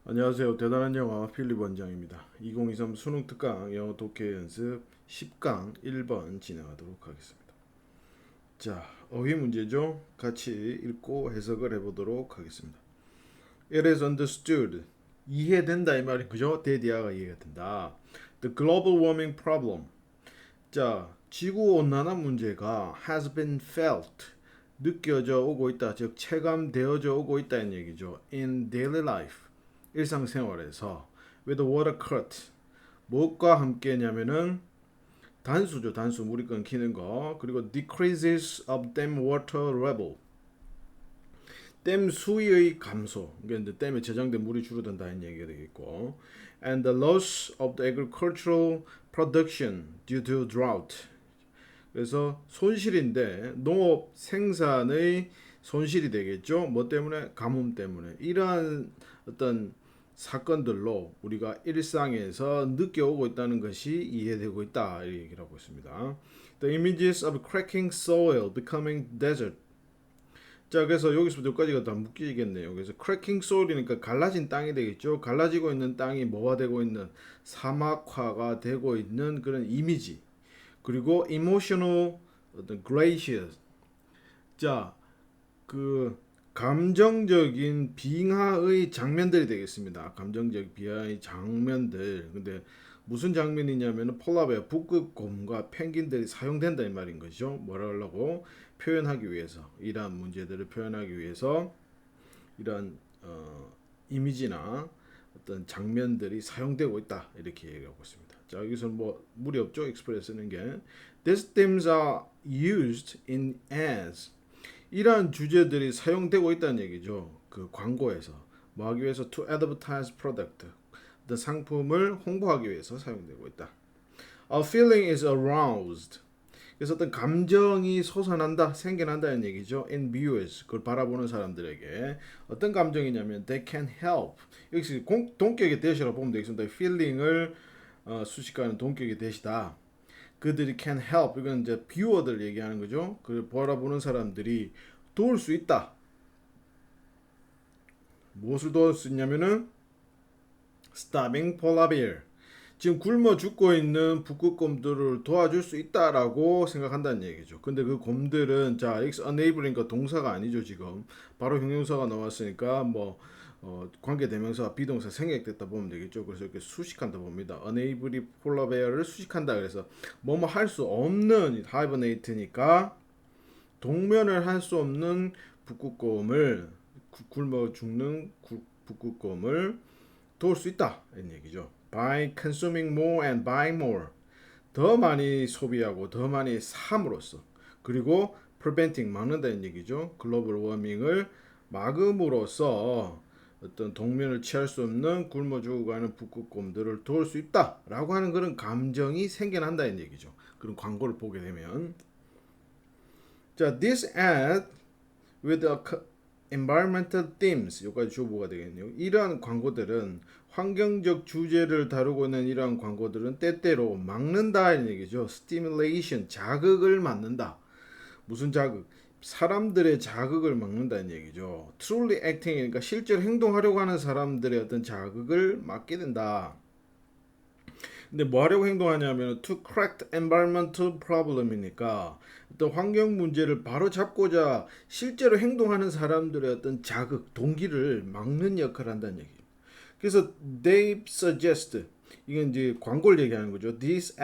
안녕하세요. 대단한 영화 필립 원장입니다. 2023 수능 특강 영어 독해 연습 10강 1번 진행하도록 하겠습니다. 자, 어휘 문제죠. 같이 읽고 해석을 해보도록 하겠습니다. It is understood. 이해된다 이 말이 그죠? 대디아가 이해가 된다. The global warming problem. 자, 지구 온난화 문제가 has been felt. 느껴져 오고 있다. 즉 체감되어져 오고 있다는 얘기죠. In daily life. 일상생활에서 with water cut 무엇과 함께냐면은 단수죠. 단수 물이 끊기는 거. 그리고 decreases of dam water level 댐 수위의 감소. 그러니까 이제 댐에 저장된 물이 줄어든다는 얘기가 되겠고 and the loss of the agricultural production due to drought 그래서 손실인데 농업 생산의 손실이 되겠죠. 뭐 때문에? 가뭄 때문에. 이러한 어떤 사건들로 우리가 일상에서 느껴오고 있다는 것이 이해되고 있다 이 얘기를 하고 있습니다. The images of cracking soil becoming desert. 자, 그래서 여기서부터 여기까지가 다 묶이겠네요. 그래서 cracking soil이니까 갈라진 땅이 되겠죠. 갈라지고 있는 땅이 뭐가 되고 있는 사막화가 되고 있는 그런 이미지. 그리고 emotional 어떤 glaciers. 자, 그 감정적인 빙하의 장면들이 되겠습니다. 감정적 빙하의 장면들. 근데 무슨 장면이냐면은 폴라베어 북극곰과 펭귄들이 사용된다 이 말인 거죠. 뭐라 하려고 표현하기 위해서 이러한 문제들을 표현하기 위해서 이러한 이미지나 어떤 장면들이 사용되고 있다 이렇게 얘기하고 있습니다. 자, 여기서는 뭐 무리 없죠. express 쓰는 게 these themes are used in ads 이러한 주제들이 사용되고 있다는 얘기죠. 그 광고에서 뭐 하기 위해서 to advertise product 어떤 상품을 홍보하기 위해서 사용되고 있다. A feeling is aroused. 그래서 어떤 감정이 솟아난다, 생겨난다는 얘기죠. In viewers, 그걸 바라보는 사람들에게 어떤 감정이냐면 they can help. 여기서 동격의 대시라고 보면 되겠습니다. feeling을 수식하는 동격의 대시다. 그들이 can help. 이건 이제 뷰어들 얘기하는 거죠. 그걸 바라보는 사람들이 도울 수 있다. 무엇을 도울 수 있냐면은 starving polar bear. 지금 굶어 죽고 있는 북극곰들을 도와줄 수 있다라고 생각한다는 얘기죠. 근데 그 곰들은 자, x enable니까 동사가 아니죠, 지금. 바로 형용사가 나왔으니까 뭐 관계 대명사와 비동사 생략됐다 보면 되겠죠. 그래서 이렇게 수식한다 봅니다. enable polar bear를 수식한다. 그래서 뭐뭐 할 수 없는 hibernate니까 동면을 할 수 없는 북극곰을 굶어 죽는 북극곰을 도울 수 있다 이런 얘기죠. By consuming more and buying more 더 많이 소비하고 더 많이 삼으로써 그리고 preventing 막는다는 얘기죠. 글로벌 워밍을 막음으로써 어떤 동면을 취할 수 없는 굶어 죽어가는 북극곰들을 도울 수 있다라고 하는 그런 감정이 생겨난다는 얘기죠. 그런 광고를 보게 되면 자, this ad with a environmental themes 여기까지 주어가 되겠네요. 이러한 광고들은 환경적 주제를 다루고 있는 이러한 광고들은 때때로 막는다 이런 얘기죠. stimulation 자극을 막는다. 무슨 자극? 사람들의 자극을 막는다는 얘기죠. truly acting이니까 실제로 행동하려고 하는 사람들의 어떤 자극을 막게 된다. 근데 뭐 하려고 행동하냐면 to correct environmental problem이니까 어떤 환경 문제를 바로 잡고자 실제로 행동하는 사람들의 어떤 자극, 동기를 막는 역할을 한다는 얘기예요. 그래서 they suggest 이건 이제 광고를 얘기하는 거죠. This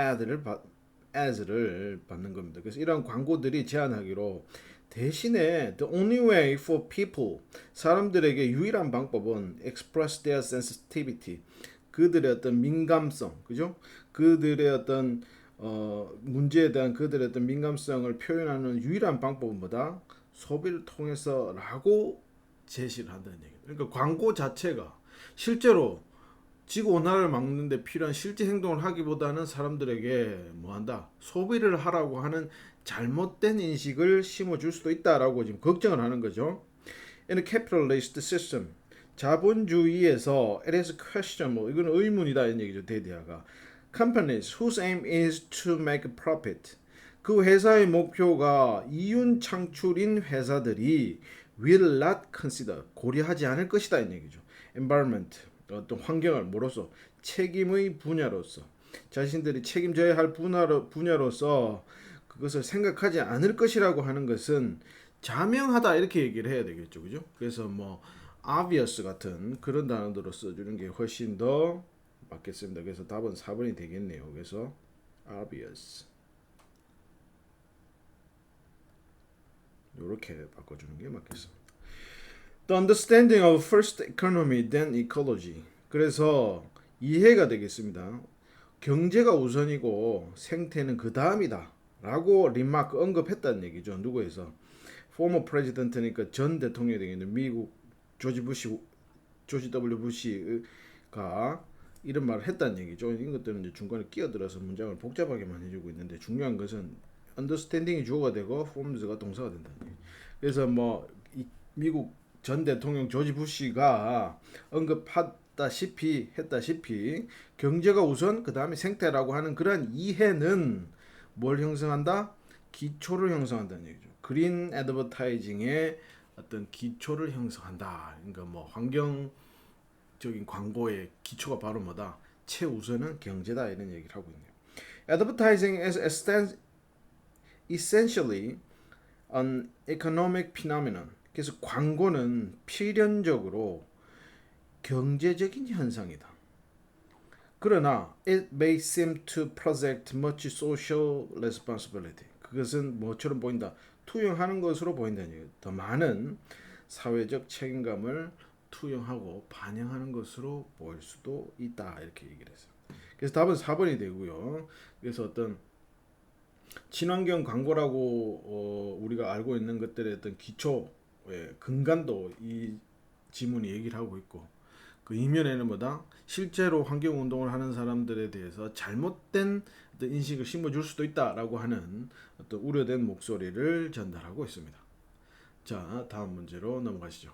ads를 받는 겁니다. 그래서 이런 광고들이 제안하기로 대신에 the only way for people 사람들에게 유일한 방법은 express their sensitivity 그들의 어떤 민감성, 그죠? 그들의 어떤 문제에 대한 그들의 어떤 민감성을 표현하는 유일한 방법은 뭐다? 소비를 통해서라고 제시를 한다는 얘기예요. 그러니까 광고 자체가 실제로 지구 온난화를 막는데 필요한 실제 행동을 하기보다는 사람들에게 뭐한다? 소비를 하라고 하는 잘못된 인식을 심어줄 수도 있다라고 지금 걱정을 하는 거죠. In a capitalist system, 자본주의에서 it is a question, 뭐 이건 의문이다 이런 얘기죠. 대디아가 companies whose aim is to make a profit. 그 회사의 목표가 이윤 창출인 회사들이 will not consider 고려하지 않을 것이다 이 얘기죠. environment 어떤 환경을 뭐로서 책임의 분야로서 자신들이 책임져야 할 분야로서 그것을 생각하지 않을 것이라고 하는 것은 자명하다 이렇게 얘기를 해야 되겠죠, 그죠? 그래서 뭐 obvious 같은 그런 단어로 써주는 게 훨씬 더 맞겠습니다. 그래서 답은 4번이 되겠네요. 그래서 obvious 이렇게 바꿔주는 게 맞겠습니다. The understanding of first economy, then ecology. 그래서 이해가 되겠습니다. 경제가 우선이고 생태는 그 다음이다 라고 리마크 언급했다는 얘기죠. 누구에서? former president니까 전 대통령이 되겠는 미국 조지 W 부시가 이런 말을 했다는 얘기죠. 이것들은 이제 중간에 끼어들어서 문장을 복잡하게만 해주고 있는데 중요한 것은 understanding이 주어가 되고 forms가 동사가 된다는 얘기. 그래서 뭐 미국 전 대통령 조지 부시가 언급했다시피 경제가 우선 그 다음에 생태라고 하는 그러한 이해는 뭘 형성한다? 기초를 형성한다는 얘기죠. 그린 애드버타이징의 어떤 기초를 형성한다. 그러니까 뭐 환경적인 광고의 기초가 바로 뭐다? 최우선은 경제다 이런 얘기를 하고 있네요. Advertising is essentially an economic phenomenon. 그래서 광고는 필연적으로 경제적인 현상이다. 그러나 it may seem to project much social responsibility. 그것은 뭐처럼 보인다? 투영하는 것으로 보인다는 얘기예요. 더 많은 사회적 책임감을 투영하고 반영하는 것으로 보일 수도 있다. 이렇게 얘기를 했어요. 그래서 답은 4번이 되고요. 그래서 어떤 친환경 광고라고 우리가 알고 있는 것들의 어떤 기초 근간도 이 지문이 얘기를 하고 있고 그 이면에는 뭐다? 실제로 환경운동을 하는 사람들에 대해서 잘못된 어떤 인식을 심어줄 수도 있다라고 하는 어떤 우려된 목소리를 전달하고 있습니다. 자, 다음 문제로 넘어가시죠.